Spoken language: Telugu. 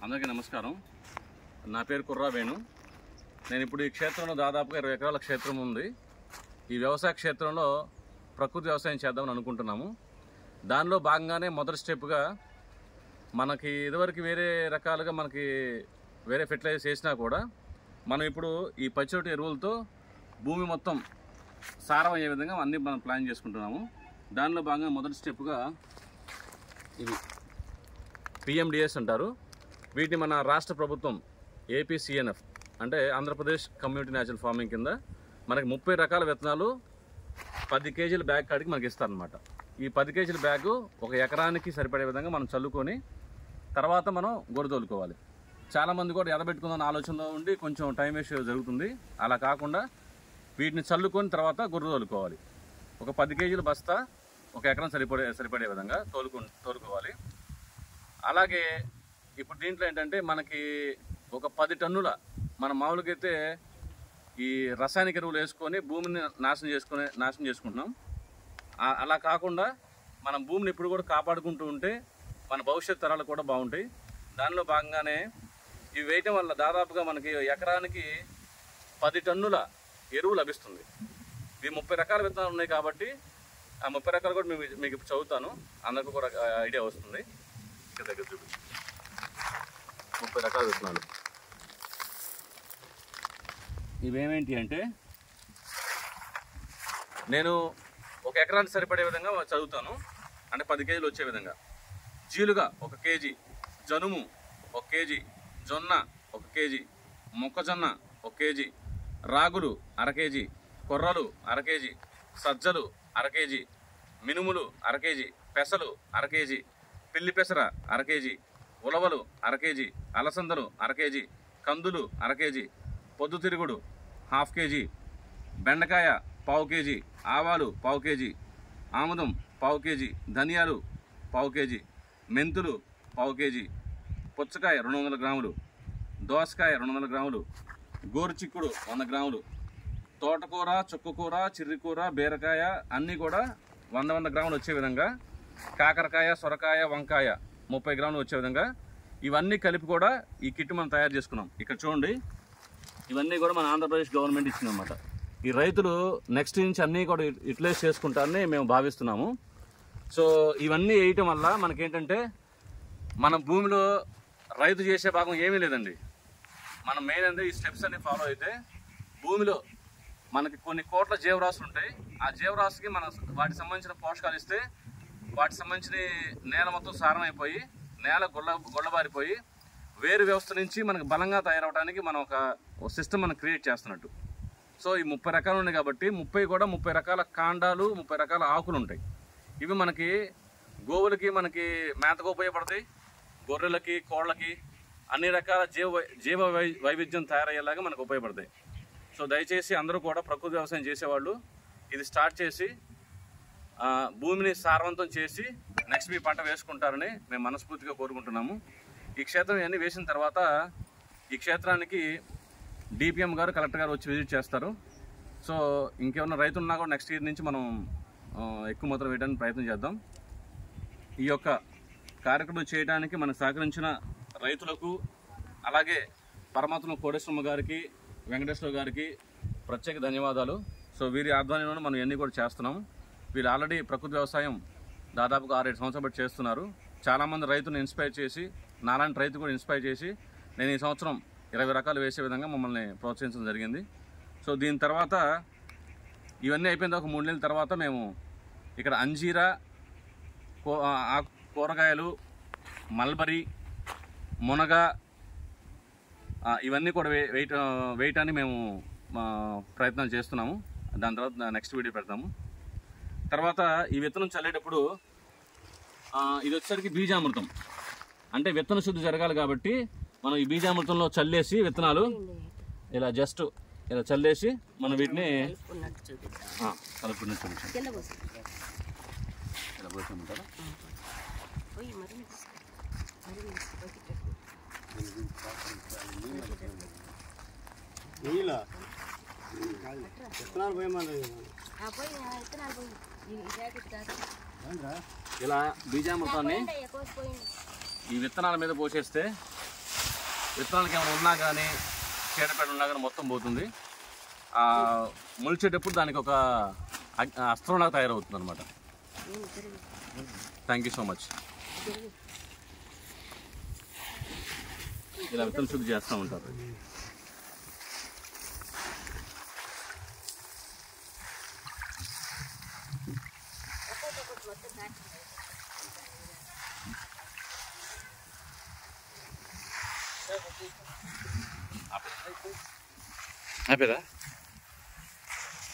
అందరికీ నమస్కారం. నా పేరు కుర్రా వేణు. నేను ఇప్పుడు ఈ క్షేత్రంలో దాదాపుగా 20 ఎకరాల క్షేత్రం ఉంది. ఈ వ్యవసాయ క్షేత్రంలో ప్రకృతి వ్యవసాయం చేద్దామని అనుకుంటున్నాము. దానిలో భాగంగానే మొదటి స్టెప్గా మనకి ఇదివరకు వేరే రకాలుగా మనకి వేరే ఫెర్టిలైజర్స్ చేసినా కూడా మనం ఇప్పుడు ఈ పచ్చిరొట్టు ఎరువులతో భూమి మొత్తం సారం అయ్యే విధంగా అన్నీ మనం ప్లాన్ చేసుకుంటున్నాము. దానిలో భాగంగా మొదటి స్టెప్గా ఇవి PMDS అంటారు. వీటిని మన రాష్ట్ర ప్రభుత్వం APCNF అంటే ఆంధ్రప్రదేశ్ కమ్యూనిటీ న్యాచురల్ ఫార్మింగ్ కింద మనకి 30 రకాల విత్తనాలు 10 కేజీల బ్యాగ్ కాడికి మనకి ఇస్తారనమాట. ఈ 10 కేజీల బ్యాగు ఒక ఎకరానికి సరిపడే విధంగా మనం చల్లుకొని తర్వాత మనం గొర్రెదోలుకోవాలి. చాలామంది కూడా ఎదబెట్టుకుందాం ఆలోచనలో ఉండి కొంచెం టైం వేస్ట్ జరుగుతుంది. అలా కాకుండా వీటిని చల్లుకొని తర్వాత గొర్రెదోలుకోవాలి. ఒక 10 కేజీల బస్తా ఒక ఎకరం సరిపడే విధంగా తోలుకోవాలి. అలాగే ఇప్పుడు దీంట్లో ఏంటంటే మనకి ఒక 10 టన్నుల మనం మామూలుగా అయితే ఈ రసాయనిక ఎరువులు వేసుకొని భూమిని నాశనం చేసుకుంటున్నాం. అలా కాకుండా మనం భూమిని ఇప్పుడు కూడా కాపాడుకుంటూ ఉంటే మన భవిష్యత్ తరాలు కూడా బాగుంటాయి. దానిలో భాగంగానే ఇవి వేయటం వల్ల దాదాపుగా మనకి ఎకరానికి 10 టన్నుల ఎరువు లభిస్తుంది. ఇవి 30 రకాల విత్తనాలు ఉన్నాయి కాబట్టి ఆ 30 రకాలు కూడా మీకు ఇప్పుడు చదువుతాను, అందరికీ కూడా ఐడియా వస్తుంది. ఇక్కడ దగ్గర చూపి 30 రకాల విత్తనాలు. ఇవేమేంటి అంటే నేను ఒక ఎకరానికి సరిపడే విధంగా చదువుతాను. అంటే 10 కేజీలు వచ్చే విధంగా జీలుగా 1 కేజీ, జనుము 1 కేజీ, జొన్న 1 కేజీ, మొక్కజొన్న 1 కేజీ, రాగులు 1/2 కేజీ, కొర్రలు 1/2 కేజీ, సజ్జలు 1/2 కేజీ, మినుములు 1/2 కేజీ, పెసలు 1/2 కేజీ, పిల్లి పెసర 1/2 కేజీ, ఉలవలు 1/2 కేజీ, అలసందలు 1/2 కేజీ, కందులు 1/2 కేజీ, పొద్దుతిరుగుడు 1/2 కేజీ, బెండకాయ 1/4 కేజీ, ఆవాలు 1/4 కేజీ, ఆముదం 1/4 కేజీ, ధనియాలు 1/4 కేజీ, మెంతులు 1/4 కేజీ, పుచ్చకాయ 200 గ్రాములు, దోసకాయ 200 గ్రాములు, గోరుచిక్కుడు 100 గ్రాములు, తోటకూర, చుక్కకూర, చిర్రికూర, బీరకాయ అన్నీ కూడా 100 గ్రాములు వచ్చే విధంగా, కాకరకాయ, సొరకాయ, వంకాయ 30 గ్రాములు వచ్చే విధంగా ఇవన్నీ కలిపి కూడా ఈ కిట్ మనం తయారు చేసుకున్నాం. ఇక్కడ చూడండి, ఇవన్నీ కూడా మన ఆంధ్రప్రదేశ్ గవర్నమెంట్ ఇచ్చిందన్నమాట. ఈ రైతులు నెక్స్ట్ నుంచి అన్నీ కూడా యూటిలైజ్ చేసుకుంటారని మేము భావిస్తున్నాము. సో ఇవన్నీ వేయటం వల్ల మనకేంటంటే మన భూమిలో రైతు చేసే భాగం ఏమీ లేదండి. మనం మెయిన్ అంటే ఈ స్టెప్స్ అన్ని ఫాలో అయితే భూమిలో మనకి కొన్ని కోట్ల జీవరాశులు ఉంటాయి. ఆ జీవరాశికి మనం వాటికి సంబంధించిన పోషకాలు ఇస్తే వాటికి సంబంధించిన నేల మొత్తం సారం అయిపోయి నేల గొల్లబారిపోయి వేరు వ్యవస్థ నుంచి మనకు బలంగా తయారవడానికి మనం ఒక సిస్టమ్ మనం క్రియేట్ చేస్తున్నట్టు. సో ఈ 30 రకాలు ఉన్నాయి కాబట్టి 30 రకాల కాండాలు, 30 రకాల ఆకులు ఉంటాయి. ఇవి మనకి గోవులకి మనకి మేతకు ఉపయోగపడతాయి, గొర్రెలకి, కోళ్ళకి అన్ని రకాల జీవ వైవిధ్యం తయారయ్యేలాగా మనకు ఉపయోగపడతాయి. సో దయచేసి అందరూ కూడా ప్రకృతి వ్యవసాయం చేసేవాళ్ళు ఇది స్టార్ట్ చేసి భూమిని సారవంతం చేసి నెక్స్ట్ మీ పంట వేసుకుంటారని మేము మనస్ఫూర్తిగా కోరుకుంటున్నాము. ఈ క్షేత్రం ఇవన్నీ వేసిన తర్వాత ఈ క్షేత్రానికి DPM గారు, కలెక్టర్ గారు వచ్చి విజిట్ చేస్తారు. సో ఇంకేమన్నా రైతులున్నా కూడా నెక్స్ట్ ఇయర్ నుంచి మనం ఎక్కువ మొత్తం వేయడానికి ప్రయత్నం చేద్దాం. ఈ యొక్క కార్యక్రమం చేయడానికి మనకు సహకరించిన రైతులకు, అలాగే పరమాత్మ కోటేశ్వరమ్మ గారికి, వెంకటేశ్వర గారికి ప్రత్యేక ధన్యవాదాలు. సో వీరి ఆధ్వర్యంలో మనం ఇవన్నీ కూడా చేస్తున్నాం. వీళ్ళు ఆల్రెడీ ప్రకృతి వ్యవసాయం దాదాపుగా 6-7 సంవత్సరాలు బట్టి చేస్తున్నారు. చాలామంది రైతులను ఇన్స్పైర్ చేసి, నాలాంటి రైతు కూడా ఇన్స్పైర్ చేసి నేను ఈ సంవత్సరం 20 రకాలు వేసే విధంగా మమ్మల్ని ప్రోత్సహించడం జరిగింది. సో దీని తర్వాత ఇవన్నీ అయిపోయిన ఒక 3 నెలల తర్వాత మేము ఇక్కడ అంజీరా, కూరగాయలు, మల్బరీ, మునగ ఇవన్నీ కూడా వేయటానికి మేము ప్రయత్నం చేస్తున్నాము. దాని తర్వాత నెక్స్ట్ వీడియో పెడతాము. తర్వాత ఈ విత్తనం చల్లేటప్పుడు ఇది వచ్చేసరికి బీజామృతం, అంటే విత్తన శుద్ధి జరగాలి కాబట్టి మనం ఈ బీజామృతంలో చల్లేసి విత్తనాలు ఇలా జస్ట్ ఇలా చల్లేసి మనం వీటిని కలుపుకున్నట్టు ఇలా పోసామంటారా. ఇలా బీజామృతాన్ని ఈ విత్తనాల మీద పోసేస్తే విత్తనాలకి ఏమైనా ఉన్నా కానీ చీడపేడ ఉన్నా కానీ మొత్తం పోతుంది. మొలిచేటప్పుడు దానికి ఒక అస్త్రంలాగా తయారవుతుంది అనమాట. Thank you so much. ఇలా విత్తన శుద్ధి చేస్తూ ఉంటారు. అయిపోయారా?